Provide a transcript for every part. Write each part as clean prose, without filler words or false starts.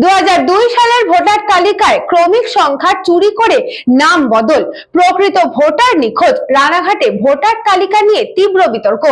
2002 সালের ভোটার তালিকায় ক্রমিক সংখ্যা চুরি করে নাম বদল, প্রকৃত ভোটার নিখোঁজ। রানাঘাটে ভোটার তালিকা নিয়ে তীব্র বিতর্ক।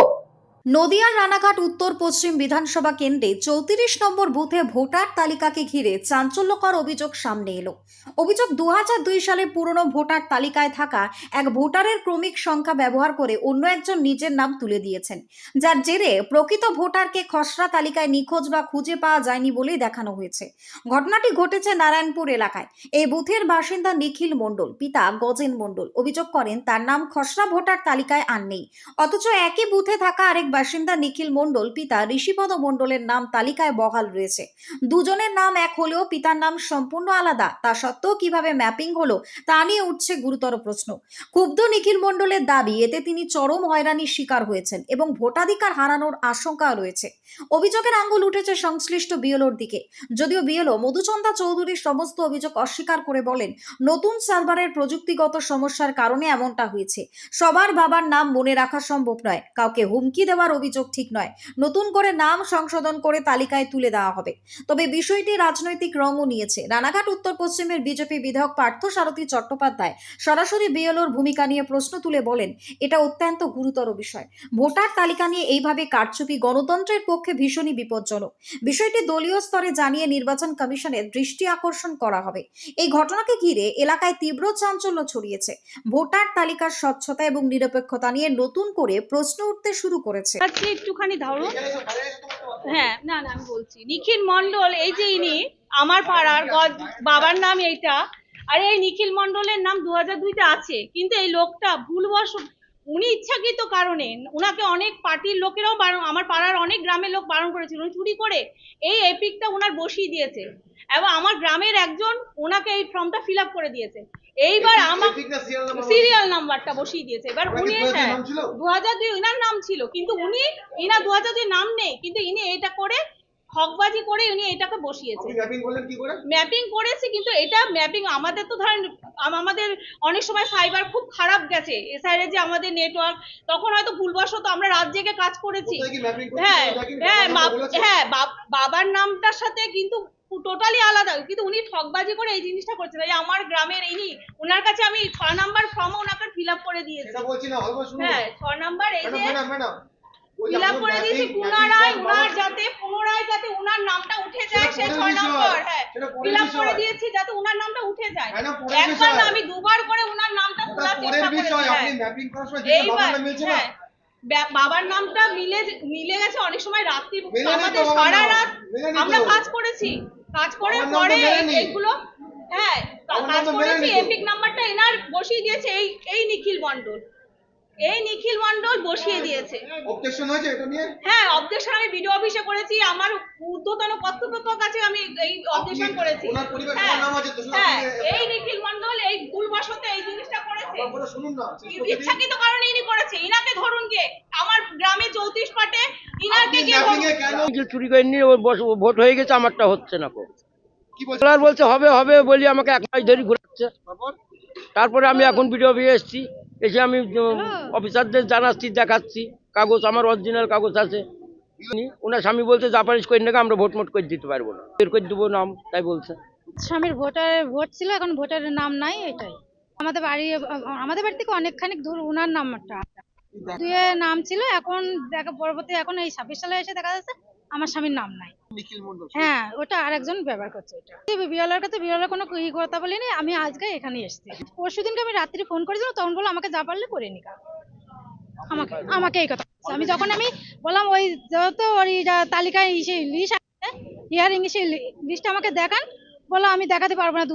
নদিয়ার রানাঘাট উত্তর পশ্চিম বিধানসভা কেন্দ্রে 34 নম্বর বুথে ভোটার তালিকাকে ঘিরে চাঞ্চল্যকর অভিযোগ সামনে এলো। অভিযোগ 2002 সালের পুরনো ভোটার তালিকায় থাকা এক ভোটারের ক্রমিক সংখ্যা ব্যবহার করে অন্য একজন নিজের নাম তুলে দিয়েছেন, যার জেরে প্রকৃত ভোটারকে খসড়া তালিকায় নিখোঁজ বা খুঁজে পাওয়া যায়নি বলেই দেখানো হয়েছে। ঘটনাটি ঘটেছে নারায়ণপুর এলাকায়। এই বুথের বাসিন্দা নিখিল মণ্ডল, পিতা গজেন মণ্ডল অভিযোগ করেন তার নাম খসড়া ভোটার তালিকায় আর নেই। অথচ একই বুথে থাকা আরেক বাসিন্দা নিখিল মণ্ডল পিতা ঋষিপদ মণ্ডলের নাম তালিকায় বহাল রয়েছে। দুজনের নাম এক হলেও পিতার নাম সম্পূর্ণ আলাদা। তা সত্ত্বেও কিভাবে ম্যাপিং হলো তা নিয়ে উঠছে গুরুতর প্রশ্ন। ক্ষুব্ধ নিখিল মণ্ডলের দাবি, এতে তিনি চরম হয়রানির শিকার হয়েছেন এবং ভোটাধিকার হারানোর আশঙ্কা রয়েছে। অভিযোগের আঙুল উঠেছে সংশ্লিষ্ট বিএলওর দিকে। যদিও বিএলও মধুচন্দ্রা চৌধুরী সমস্ত অভিযোগ অস্বীকার করে বলেন, নতুন সার্ভারের প্রযুক্তিগত সমস্যার কারণে এমনটা হয়েছে। সবার বাবার নাম মনে রাখা সম্ভব নয়। কাউকে হুমকি দেওয়ার অভিযোগ ঠিক নয়। নতুন করে নাম সংশোধন করে তালিকায় তুলে দেওয়া হবে। তবে বিষয়টি রাজনৈতিক রঙও নিয়েছে। রানাঘাট উত্তর পশ্চিমের বিজেপি বিধায়ক পার্থসারথী চট্টোপাধ্যায় সরাসরি বিএলওর ভূমিকা নিয়ে প্রশ্ন তুলে বলেন, এটা অত্যন্ত গুরুতর বিষয়। ভোটার তালিকা নিয়ে এইভাবে কারচুপি গণতন্ত্রের পক্ষে ভীষণই বিপজ্জনক। বিষয়টি দলীয় স্তরে জানিয়ে নির্বাচন কমিশনের দৃষ্টি আকর্ষণ করা হবে। এই ঘটনাকে ঘিরে এলাকায় তীব্র চাঞ্চল্য ছড়িয়েছে। ভোটার তালিকার স্বচ্ছতা এবং নিরপেক্ষতা নিয়ে নতুন করে প্রশ্ন উঠতে শুরু করেছে। আজকে একটুখানি ধরো, হ্যাঁ না না আমি বলছি, নিখিল মণ্ডল, এই যে ইনি আমার পাড়ার বাবার নাম এইটা, আর এই নিখিল মণ্ডলের নাম 2002-তে আছে, কিন্তু এই লোকটা ভুলবশ, উনি ইচ্ছাকৃত কারণে, উনাকে অনেক পার্টির লোকেরাও আমার পাড়ার অনেক গ্রামের লোক বারণ করেছিল, উনি চুরি করে এই এপিকটা উনার বসিয়ে দিয়েছে এবং আমার গ্রামের একজন ওনাকে এই ফর্মটা ফিল আপ করে দিয়েছে। এইবার আমার সিরিয়াল নাম্বারটা বসিয়ে দিয়েছে। এবার উনি 2002 ইনার নাম ছিল, কিন্তু উনি ইনা 2002 নাম নেই, কিন্তু ইনি এটা করে হকবাজি করে উনি এটাকে বসিয়েছে। ম্যাপিং করেছি, কিন্তু এটা ম্যাপিং আমাদের তো ধরেন আমাদের অনেক সময় সাইবার খুব খারাপ গেছে, এসআইএর যে আমাদের নেটওয়ার্ক, তখন হয়তো ভুলবশত আমরা রাত জেগে কাজ করেছি। হ্যাঁ হ্যাঁ হ্যাঁ, বাবার নামটার সাথে কিন্তু টোটালি আলাদা, কিন্তু উনি ঠকবাজি করে এই জিনিসটা করছেন। এই আমার গ্রামের ইনি, ওনার কাছে আমি 6 নাম্বার ফর্ম ওনাকে ফিল আপ করে দিয়েছি। হ্যাঁ 6 নাম্বার এই যে ফিল আপ করে দিয়েছি, পুনরায় যাতে উনার নামটা উঠে যায়, সেই 6 নাম্বার হ্যাঁ ফিল আপ করে দিয়েছি যাতে উনার নামটা উঠে যায়। একবার না আমি দুবার করে উনার নামটা তোলার চেষ্টা করেছি। এইবার হ্যাঁ বাবার নামটা মিলে গেছে। অনেক সময় রাত্রি আমাদের সারা রাত আমরা কাজ করেছি, কাজ করে পরে এইগুলো হ্যাঁ কাজ করেছি। এপিক নাম্বারটা এনার বসিয়ে দিয়েছে এই নিখিল মণ্ডল, এই নিখিল মণ্ডল বসিয়ে দিয়েছে। অবজেকশন হয়েছে এটা নিয়ে? হ্যাঁ অবজেকশন আমি ভিডিও অফিসে করেছি, আমার ঊর্ধ্বতন কর্তৃপক্ষের কাছে আমি এই অবজেকশন করেছি। হ্যাঁ এই নিখিল মণ্ডল এই ভুলবশত এই জিনিসটা করেছে, ইচ্ছাকৃত কারণে ইনি করেছে। ইনাকে ধরুন গিয়ে আমার গ্রামে 34 পাটে ইনাকে গিয়ে যে চুরি করে নিয়ে ভোট হয়ে গেছে, আমারটা হচ্ছে না। বলছে হবে হবে বলি আমাকে 1 মাস ধরে ঘুরাচ্ছে। তারপরে আমি এখন ভিডিও অফিসে এসেছি, এসে আমি অফিসারদের জানাচ্ছি, দেখাচ্ছি কাগজ, আমার অরিজিনাল কাগজ আছে। ওনার স্বামী বলছে জাপানিজ করে নাকি আমরা ভোট মোট করে দিতে পারবো না, বের করে দেবো নাম, তাই বলছে। স্বামীর ভোট ছিল, এখন ভোটারের নাম নাই। এটাই আমাদের বাড়ি থেকে অনেকখানি দূর ওনার নামটা দুয়ে নাম ছিল, এখন পরবর্তী এখন এই 26 সালে এসে দেখা যাচ্ছে আমার স্বামীর নাম নাই। হ্যাঁ ওটা আরেকজন ব্যবহার করছে। এটা বিয়ালার কাছে বিয়ালার কোনো কথা বলিনি। আমি আজকে এখানে এসেছি, পরশুদিনকে আমি রাত্রি ফোন করেছিলাম, তখন বললো আমাকে যা পারলে করে নিকা। আমাকে এই কথা আমি যখন আমি বললাম ওই যেহেতু ওই তালিকায় সেই লিস্ট আছে, হিয়ারিং সেই লিস্টটা আমাকে দেখান, বললো আমি দেখাতে পারবো না,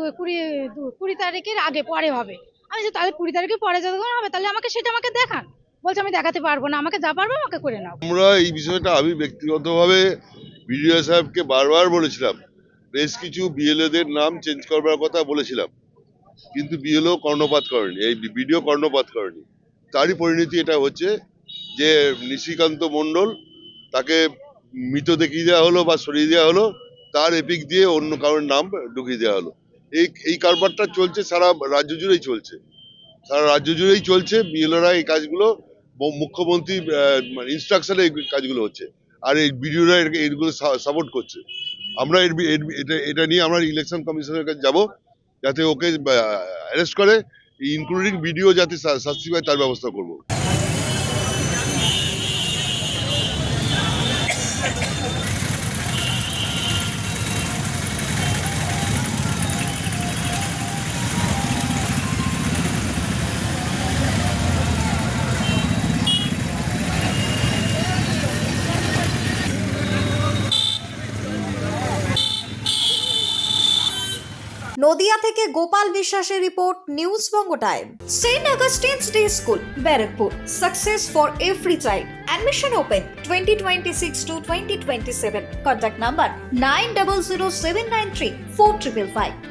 20 তারিখের আগে পরে হবে। আমি যে তাহলে 20 তারিখের পরে যতক্ষণ হবে তাহলে সেটা আমাকে দেখান। বলছে আমি দেখাতে পারবো না, আমাকে যা পারবো আমাকে করে নাও। আমরা এই বিষয়টা আমি ব্যক্তিগতভাবে বিডিও সাহেবকে বারবার বলেছিলাম, বেশ কিছু বিএলওদের নাম চেঞ্জ করবার কথা বলেছিলাম, কিন্তু বিএলও কর্ণপাত করেনি, এই বিডিও কর্ণপাত করেনি। তারই পরিণতি এটা হচ্ছে যে নিশিকান্ত মণ্ডল তাকে মৃত দেখিয়ে দেওয়া হলো বা সরিয়ে দেওয়া হলো, তার এপিক দিয়ে অন্য কারোর নাম ঢুকিয়ে দেওয়া হলো। এই কারবারটা চলছে সারা রাজ্য জুড়েই চলছে, বিএলওরা এই কাজগুলো মুখ্যমন্ত্রী ইনস্ট্রাকশনে এই কাজগুলো হচ্ছে, আর এই বিডিওরা এইগুলো সাপোর্ট করছে। আমরা এটা নিয়ে আমরা ইলেকশন কমিশনের কাছে যাব, যাতে ওকে অ্যারেস্ট করে, ইনক্লুডিং ভিডিও যাতে শাস্তি পায় তার ব্যবস্থা করব। নদিয়া থেকে গোপাল বিশ্বাসের report, news Banga time. Saint Augustine's day school, Barrackpore, success for every child. Admission open 2026 to 2027. Contact number 900793 4555.